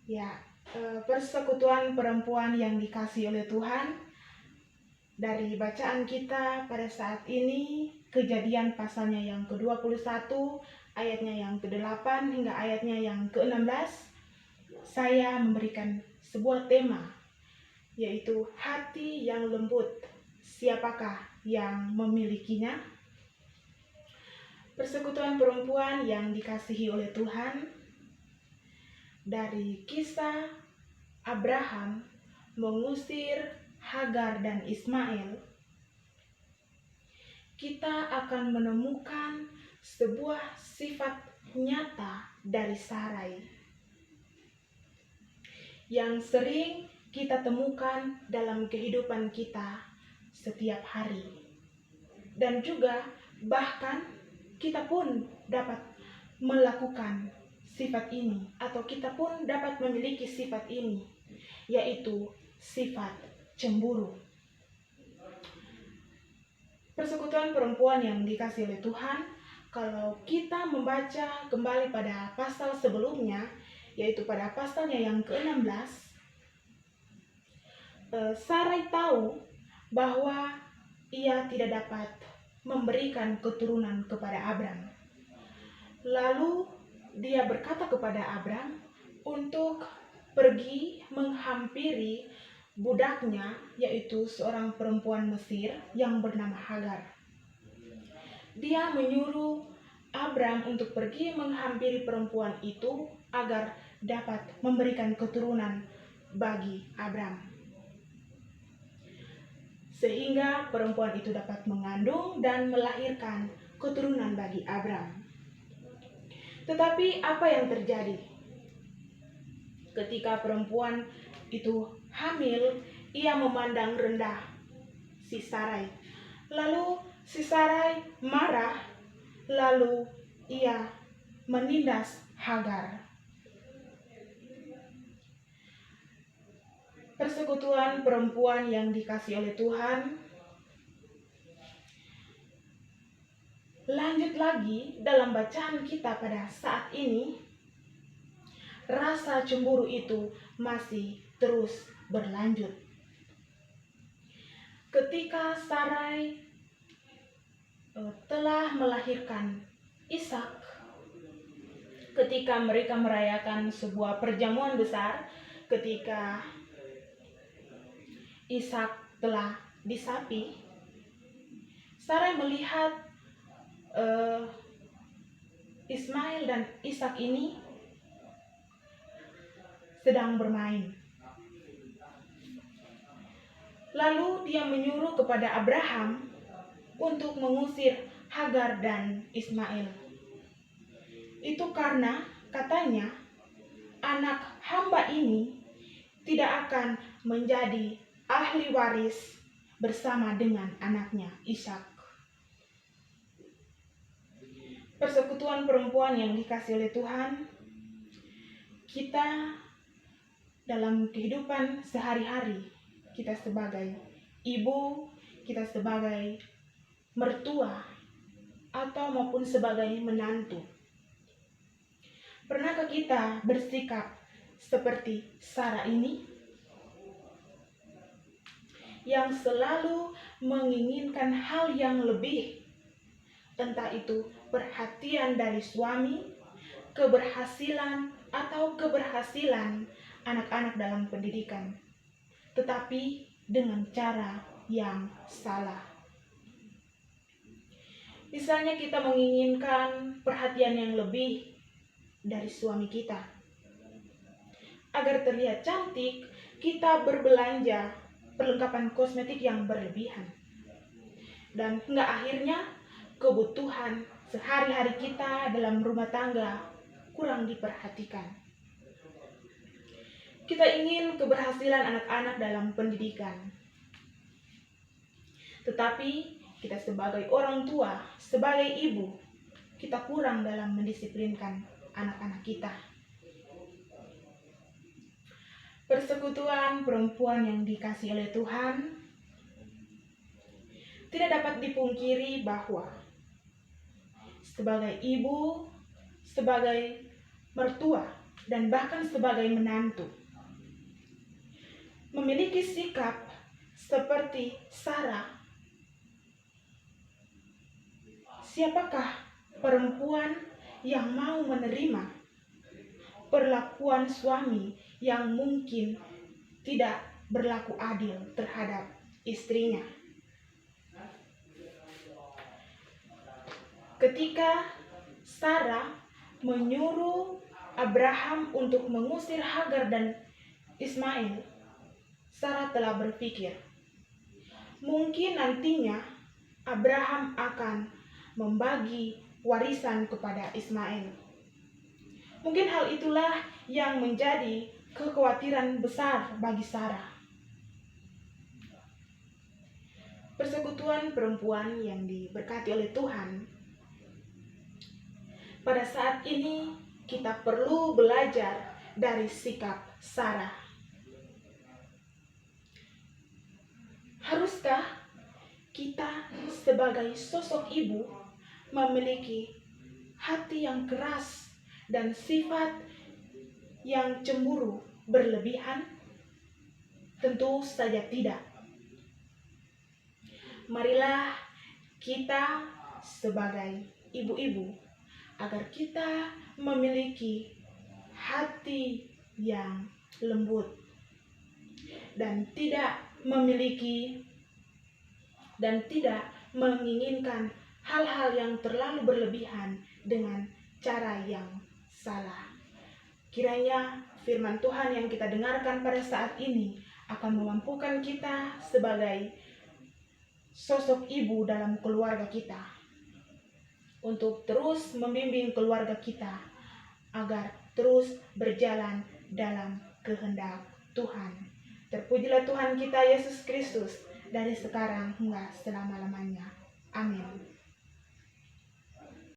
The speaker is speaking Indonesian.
Ya, persekutuan perempuan yang dikasihi oleh Tuhan, dari bacaan kita pada saat ini, Kejadian pasalnya yang ke-21, ayatnya yang ke-8 hingga ayatnya yang ke-16, saya memberikan sebuah tema, yaitu hati yang lembut, siapakah yang memilikinya? Persekutuan perempuan yang dikasihi oleh Tuhan, dari kisah Abraham mengusir Hagar dan Ismail, kita akan menemukan sebuah sifat nyata dari Sarai yang sering kita temukan dalam kehidupan kita setiap hari. Dan juga bahkan kita pun dapat melakukan sifat ini, atau kita pun dapat memiliki sifat ini, yaitu sifat cemburu. Persekutuan perempuan yang dikasihi oleh Tuhan, kalau kita membaca kembali pada pasal sebelumnya, yaitu pada pasalnya yang ke-16, Sarai tahu bahwa ia tidak dapat memberikan keturunan kepada Abram. Lalu dia berkata kepada Abram untuk pergi menghampiri budaknya, yaitu seorang perempuan Mesir yang bernama Hagar. Dia menyuruh Abram untuk pergi menghampiri perempuan itu agar dapat memberikan keturunan bagi Abram, sehingga perempuan itu dapat mengandung dan melahirkan keturunan bagi Abram. Tetapi apa yang terjadi? Ketika perempuan itu hamil, ia memandang rendah si Sarai. Lalu si Sarai marah, lalu ia menindas Hagar. Persekutuan perempuan yang dikasihi oleh Tuhan, lanjut lagi dalam bacaan kita pada saat ini, rasa cemburu itu masih terus berlanjut. Ketika Sarai telah melahirkan Ishak, ketika mereka merayakan sebuah perjamuan besar, ketika Ishak telah disapi, Sarai melihat Ismail dan Ishak ini sedang bermain. Lalu dia menyuruh kepada Abraham untuk mengusir Hagar dan Ismail. Itu karena katanya anak hamba ini tidak akan menjadi ahli waris bersama dengan anaknya Ishak. Persekutuan perempuan yang dikasihi oleh Tuhan, kita dalam kehidupan sehari-hari, kita sebagai ibu, kita sebagai mertua, atau maupun sebagai menantu, pernahkah kita bersikap seperti Sarah ini, yang selalu menginginkan hal yang lebih, entah itu perhatian dari suami, keberhasilan atau keberhasilan anak-anak dalam pendidikan, tetapi dengan cara yang salah. Misalnya kita menginginkan perhatian yang lebih dari suami kita. Agar terlihat cantik, kita berbelanja perlengkapan kosmetik yang berlebihan. Dan hingga akhirnya kebutuhan sehari-hari kita dalam rumah tangga kurang diperhatikan. Kita ingin keberhasilan anak-anak dalam pendidikan, tetapi kita sebagai orang tua, sebagai ibu, kita kurang dalam mendisiplinkan anak-anak kita. Persekutuan perempuan yang dikasihi oleh Tuhan, tidak dapat dipungkiri bahwa sebagai ibu, sebagai mertua, dan bahkan sebagai menantu. Memiliki sikap seperti Sarah. Siapakah perempuan yang mau menerima perlakuan suami yang mungkin tidak berlaku adil terhadap istrinya? Ketika Sarah menyuruh Abraham untuk mengusir Hagar dan Ismail, Sarah telah berpikir, mungkin nantinya Abraham akan membagi warisan kepada Ismail. Mungkin hal itulah yang menjadi kekhawatiran besar bagi Sarah. Persekutuan perempuan yang diberkati oleh Tuhan, pada saat ini kita perlu belajar dari sikap Sarah. Haruskah kita sebagai sosok ibu memiliki hati yang keras dan sifat yang cemburu berlebihan? Tentu saja tidak. Marilah kita sebagai ibu-ibu agar kita memiliki hati yang lembut dan tidak menginginkan hal-hal yang terlalu berlebihan dengan cara yang salah. Kiranya firman Tuhan yang kita dengarkan pada saat ini akan memampukan kita sebagai sosok ibu dalam keluarga kita untuk terus membimbing keluarga kita agar terus berjalan dalam kehendak Tuhan. Terpujilah Tuhan kita Yesus Kristus dari sekarang hingga selama-lamanya. Amin.